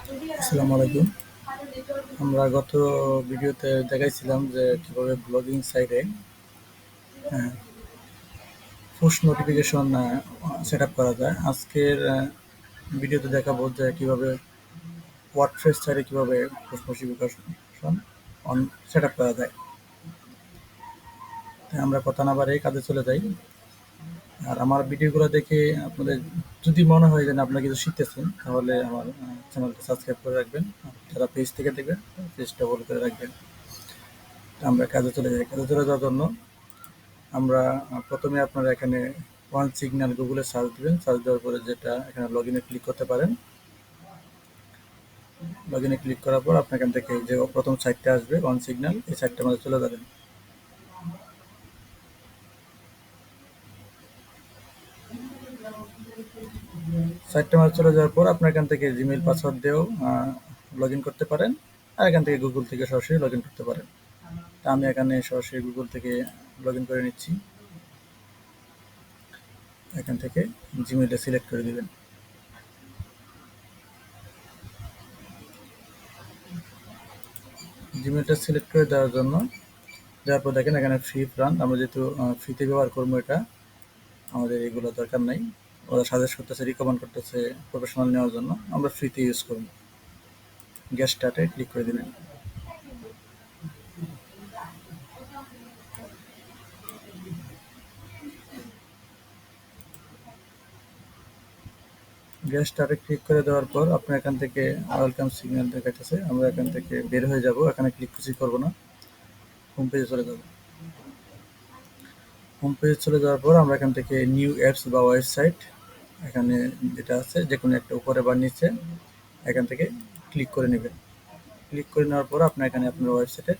আসসালামু আলাইকুম। আমরা গত ভিডিওতে দেখাইছিলাম যে কিভাবে ব্লগিং সাইটে পুশ নোটিফিকেশন সেট আপ করা যায়। আজকের ভিডিওতে দেখাবো যে কিভাবে ওয়ার্ডপ্রেস সাইটে কিভাবে push notification on set up করা যায়। তাই আমরা কথা না বাড়িয়ে কাজে চলে যাই। আর আমার ভিডিওগুলো দেখে আপনাদের যদি মনে হয় যে না আপনারা কিছু শিখতেছেন, তাহলে আমার চ্যানেলটা সাবস্ক্রাইব করে রাখবেন। যারা পেজ থেকে দেখবেন পেজটা ফলো করে রাখবেন। আমরা কাজে চলে যাই। কাজে চলে যাওয়ার জন্য আমরা প্রথমে আপনারা এখানে ওয়ান সিগন্যাল গুগলে সার্চ দিবেন। সার্চ দেওয়ার পরে যেটা এখানে লগ ইনে ক্লিক করতে পারেন। লগ ইনে ক্লিক করার পর আপনার এখান থেকে যে প্রথম সাইটটা আসবে ওয়ান সিগন্যাল, এই সাইটটার মধ্যে চলে যাবেন। সাইটটার মধ্যে চলে যাওয়ার পর আপনার এখান থেকে জিমেইল পাসওয়ার্ড দিয়েও লগ ইন করতে পারেন, আর এখান থেকে গুগল থেকে সরাসরি লগ ইন করতে পারেন। তা আমি এখানে সরাসরি গুগল থেকে লগ ইন করে নিচ্ছি। এখান থেকে জিমেইলটা সিলেক্ট করে দিবেন। জিমেইলটা সিলেক্ট করে দেওয়ার জন্য দেওয়ার পর দেখেন এখানে ফ্রি প্ল্যান, আমরা যেহেতু ফ্রিতে ব্যবহার করবো এটা, আমাদের এগুলো দরকার নাই। ওরা সাজেস্ট করতেছে, রিকমেন্ড করতেছে প্রফেশনাল নেওয়ার জন্য, আমরা ফ্রিতে ইউজ করব। গ্যাস স্টার্টে ক্লিক করে দিবেন। গ্যাস স্টার্টে ক্লিক করে দেওয়ার পর আপনার এখান থেকে ওয়েলকাম সিগন্যাল দেখাচ্ছে, আমরা এখান থেকে বের হয়ে যাব। এখানে ক্লিক কিছু করবো না, হোম পেজে চলে যাব। হোম পেজে চলে যাওয়ার পর আমরা এখান থেকে নিউ অ্যাপস বা ওয়েবসাইট, এখানে যেটা আছে যে কোনো একটা উপরে বা নিচে এখান থেকে ক্লিক করে নেবেন। ক্লিক করে নেওয়ার পর আপনার এখানে আপনার ওয়েবসাইটের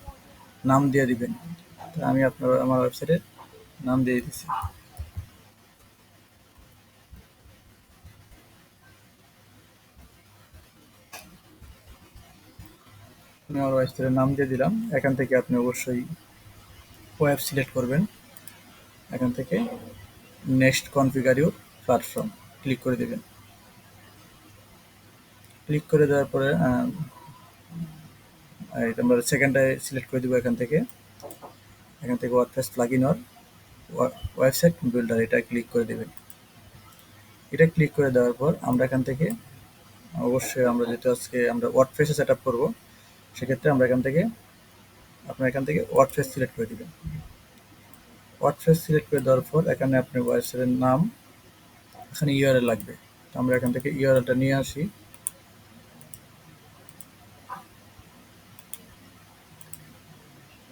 নাম দিয়ে দিবেন। তো আমি আমার ওয়েবসাইটের নাম দিয়ে দিচ্ছি। আমি আমার ওয়েবসাইটের নাম দিয়ে দিলাম। এখান থেকে আপনি অবশ্যই ওয়েব সিলেক্ট করবেন। এখান থেকে next configure your platform click করে দেবেন। ক্লিক করে দেওয়ার পরে আমরা সেকেন্ডটায় সিলেক্ট করে দেবো। এখান থেকে WordPress plugin or website builder, এটা ক্লিক করে দেবেন। এটা ক্লিক করে দেওয়ার পর আমরা এখান থেকে অবশ্যই আমরা যেহেতু আজকে আমরা ওয়ার্ডপ্রেসে সেট আপ করবো, সেক্ষেত্রে আমরা এখান থেকে ওয়ার্ডপ্রেস সিলেক্ট করে দেবেন। ওয়ার্ডপ্রেস সিলেক্ট করে দেওয়ার পর এখানে আপনার ওয়েবসাইটের নাম, এখানে ইউআরএল লাগবে। তো আমরা এখান থেকে ইউআরএলটা নিয়ে আসি।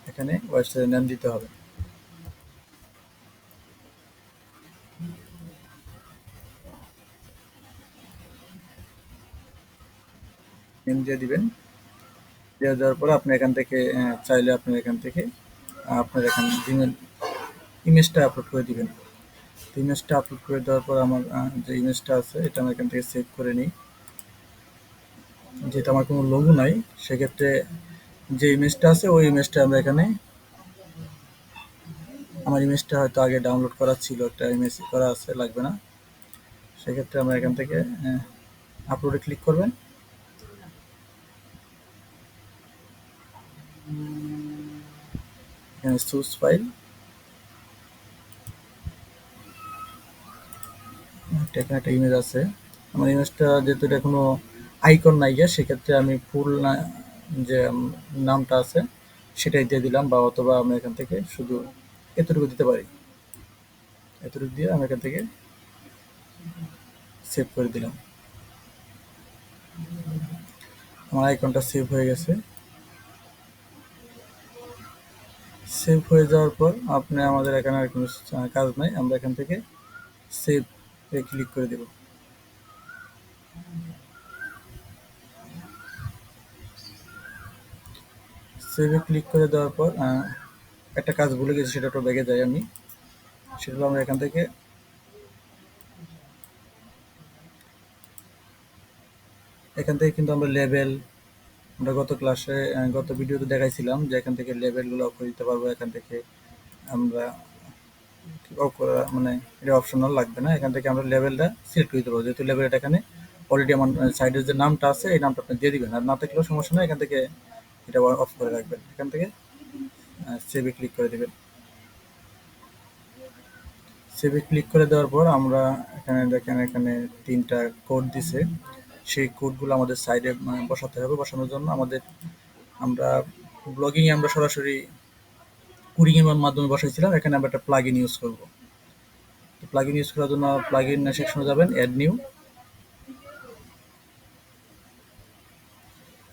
এখানে ওয়েবসাইটের নাম দিতে হবে। নেম দিয়ে দিবেন। দিয়ে দেওয়ার পর আপনি এখান থেকে চাইলে আপনার এখান থেকে আপনার এখানে জিমেল ইমেজটা আপলোড করে দিবেন। ইমেজটা আপলোড করে দেওয়ার পর আমার যে ইমেজটা আছে এটা আমি এখান থেকে সেভ করে নিই। যেহেতু আমার কোনো লোগো নাই, সেক্ষেত্রে যে ইমেজটা আছে ওই ইমেজটা আমরা এখানে, আমার ইমেজটা হয়তো আগে ডাউনলোড করা ছিল, একটা ইমেজ করা আছে, লাগবে না। সেক্ষেত্রে আমরা এখান থেকে আপলোডে ক্লিক করবেন। এখানে চুজ ফাইল, এখানে একটা ইমেজ আছে। আমার ইমেজটা যেহেতু এটা কোনো আইকন নাই গিয়া, সেক্ষেত্রে আমি ফুল যে নামটা আছে সেটাই দিয়ে দিলাম, বা অথবা আমি এখান থেকে শুধু এতটুকু দিতে পারি। এতটুকু দিয়ে আমি এখান থেকে সেভ করে দিলাম। আমার আইকনটা সেভ হয়ে গেছে। সেভ হয়ে যাওয়ার পর আমাদের এখানে আর কোনো কাজ নাই, আমরা এখান থেকে সেভ এ ক্লিক করে দেব। সেভে ক্লিক করে দেওয়ার পর একটা কাজ ভুলে গেছি, সেটা একটু ব্যাগে যাই আমি। সেটা হলো আমরা এখান থেকে কিন্তু আমরা লেভেল, আমরা গত ভিডিওতে দেখাইছিলাম যে এখান থেকে লেভেলগুলো অফ করে দিতে পারবো। এখান থেকে আমরা অফ করা মানে এটা অপশনাল, লাগবে না। এখান থেকে আমরা লেভেলটা সিলেক্ট করে দিতে পারবো, যেহেতু লেভেল এটা এখানে অলরেডি আমার সাইটের যে নামটা আছে এই নামটা আপনি দিয়ে দিবেন, আর না থাকলেও সমস্যা নেই, এখান থেকে এটা অফ করে রাখবেন। এখান থেকে সেভে ক্লিক করে দেবেন। সেভে ক্লিক করে দেওয়ার পর আমরা এখানে দেখেন এখানে 3টা কোড দিছে, সেই কোডগুলো আমাদের সাইডে বসাতে হবে। বসানোর জন্য আমরা ব্লগিংয়ে আমরা সরাসরি কুড়িং এর মাধ্যমে বসাইছিলাম, এখানে আমরা একটা প্লাগইন ইউজ করব। প্লাগইন ইউজ করার জন্য প্লাগইন সেকশনে যাবেন, অ্যাড নিউ,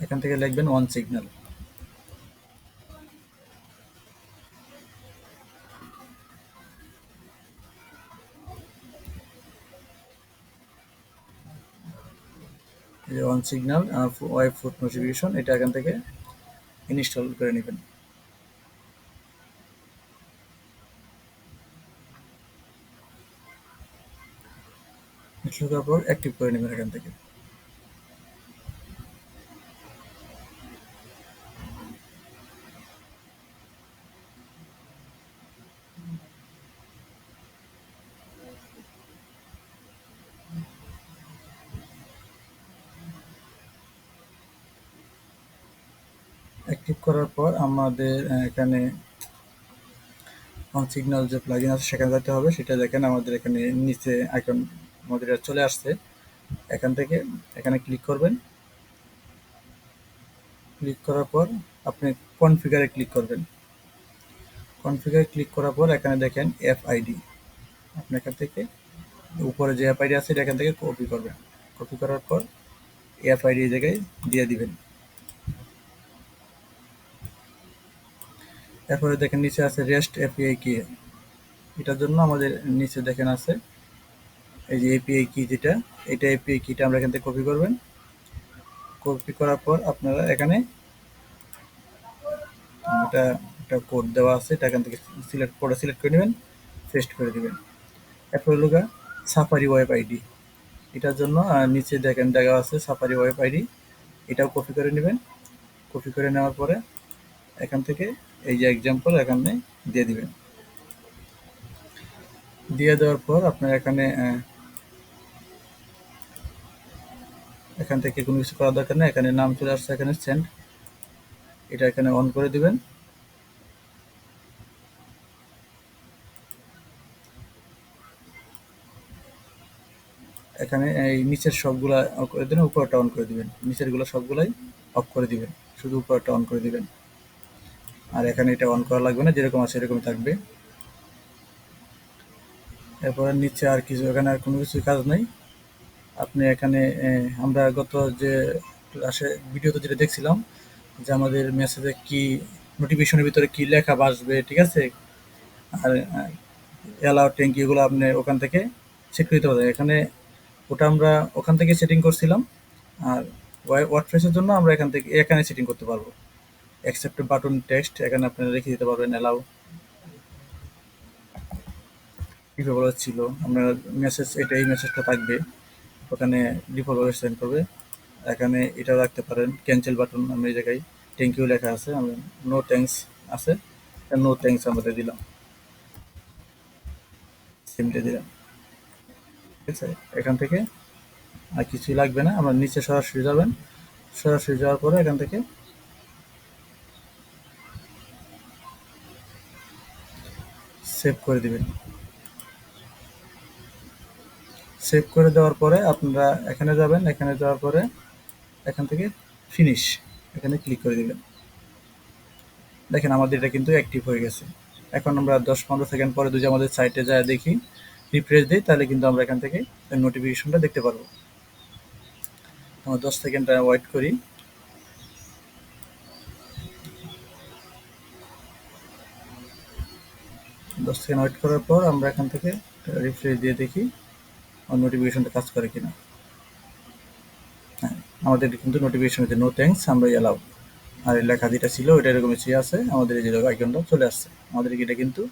এখান থেকে লিখবেন OneSignal। এই যে OneSignal ওয়েব ফুড নোটিফিকেশন, এটা এখান থেকে ইনস্টল করে নেবেন। ইনস্টল করার পর অ্যাক্টিভ করে নেবেন এখান থেকে। অ্যাক্টিভ করার পর আমাদের এখানে OneSignal যে প্লাগইন আছে সেখানে যেতে হবে। সেটা দেখেন আমাদের এখানে নিচে আইকন আমাদের এটা চলে আসছে। এখান থেকে এখানে ক্লিক করবেন। ক্লিক করার পর আপনি কনফিগারে ক্লিক করবেন। কনফিগারে ক্লিক করার পর এখানে দেখেন এফআইডি, আপনি এখান থেকে উপরে যে এফআইডি আছে এটা এখান থেকে কপি করবেন। কপি করার পর এফআইডি এই জায়গায় দিয়ে দিবেন। এরপরে দেখেন নিচে আছে রেস্ট এপিআই কি, এটার জন্য আমাদের নিচে দেখেন আছে এই যে এপিআই কি, যেটা এটা এপিআই কিটা আমরা এখান থেকে কপি করবেন। কপি করার পর আপনারা এখানে এটা একটা কোড দেওয়া আছে, এটা এখান থেকে সিলেক্ট করে নেবেন, পেস্ট করে দিবেন। এরপর হলো সাফারি ওয়েব আইডি, এটার জন্য নিচে দেখেন দেওয়া আছে সাফারি ওয়েব আইডি, এটাও কপি করে নেবেন। কপি করে নেওয়ার পরে এখান থেকে এই যে এক্সাম্পল এখানে দিয়ে দিবেন। দিয়ে দেওয়ার পর আপনার এখানে এখান থেকে কোনো কিছু করার দরকার নেই, এখানে নাম চলে আসছে, এখানে সেন্ড, এটা এখানে অন করে দিবেন। এখানে এই নিচের সবগুলা অফ করে দিবেন, উপরটা অন করে দিবেন। নিচের গুলো সবগুলাই অফ করে দিবেন, শুধু উপরটা অন করে দিবেন। আর এখানে এটা অন করা লাগবে না, যেরকম আছে এরকমই থাকবে। এরপরে নিচে আর কিছু, এখানে আর কোনো কিছু কাজ নাই। আপনি এখানে আমরা গত যে ক্লাসে ভিডিওতে যেটা দেখছিলাম যে আমাদের মেসেজে কি নোটিফিকেশনের ভিতরে কি লেখা আসবে, ঠিক আছে, আর অ্যালাউ ট্যাঙ্কি এগুলো আপনি ওখান থেকে সেট করে দিতে পারবেন। এখানে ওটা আমরা ওখান থেকে সেটিং করছিলাম, আর ওয়ার্ডপ্রেসের জন্য আমরা এখানে সেটিং করতে পারবো। অ্যাকসেপ্ট বাটন টেক্সট এখানে আপনারা রেখে দিতে পারবেন, অ্যালাউ ডিফল্ট ছিল আপনার মেসেজ, এটা এই মেসেজটা থাকবে ওখানে ডিফল্ট সেন্ড করবে। এখানে এটা রাখতে পারেন ক্যান্সেল বাটন, আমি এই জায়গায় থ্যাংক ইউ লেখা আছে, আমি নো থ্যাঙ্কস আছে, নো থ্যাঙ্কস আমরা দিলাম, সিমটা দিলাম, ঠিক আছে। এখান থেকে আর কিছুই লাগবে না, আমরা নিচে সরাসরি যাবেন। সরাসরি যাওয়ার পরে এখান থেকে সেভ করে দিবেন। সেভ করে দেওয়ার পরে আপনারা এখানে যাবেন, এখানে যাওয়ার পরে এখান থেকে ফিনিশ এখানে ক্লিক করে দিবেন। দেখেন আমাদের এটা কিন্তু অ্যাক্টিভ হয়ে গেছে। এখন আমরা 10-15 সেকেন্ড পরে যদি আমাদের সাইটে যায় দেখি, রিফ্রেশ দিই, তাহলে কিন্তু আমরা এখান থেকে নোটিফিকেশনটা দেখতে পারবো। আমরা 10 সেকেন্ড ওয়েট করি। 10 সেকেন্ড ওয়েট করার পর আমরা এখান থেকে রিফ্রেশ দিয়ে দেখি নোটিফিকেশনটা কাজ করে কিনা। হ্যাঁ, আমাদের কিন্তু নোটিফিকেশন হচ্ছে নো থ্যাঙ্কস, আমরা অ্যালাউ, আর এই লেখা যেটা ছিল ওইটা এরকমই আছে, আমাদের এই যে আইকনটা চলে আসছে, আমাদের এটা কিন্তু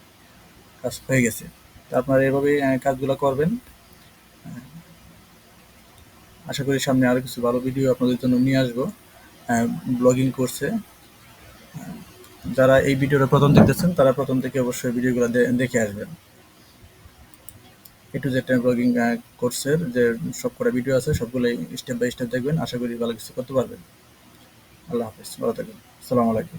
কাজ হয়ে গেছে। তো আপনারা এভাবে কাজগুলো করবেন। আশা করি সামনে আরও কিছু ভালো ভিডিও আপনাদের জন্য নিয়ে আসবো ব্লগিং কোর্সে। যারা এই ভিডিওটা প্রথম দেখতেছেন তারা প্রথম থেকে অবশ্যই ভিডিওগুলো দেখে আসবেন। এ টু জেড ব্লগিং কোর্সের যে সবকটা ভিডিও আছে সবগুলোই স্টেপ বাই স্টেপ দেখবেন। আশা করি ভালো কিছু করতে পারবেন। আল্লাহ হাফেজ, ভালো থাকবেন। আসসালামু আলাইকুম।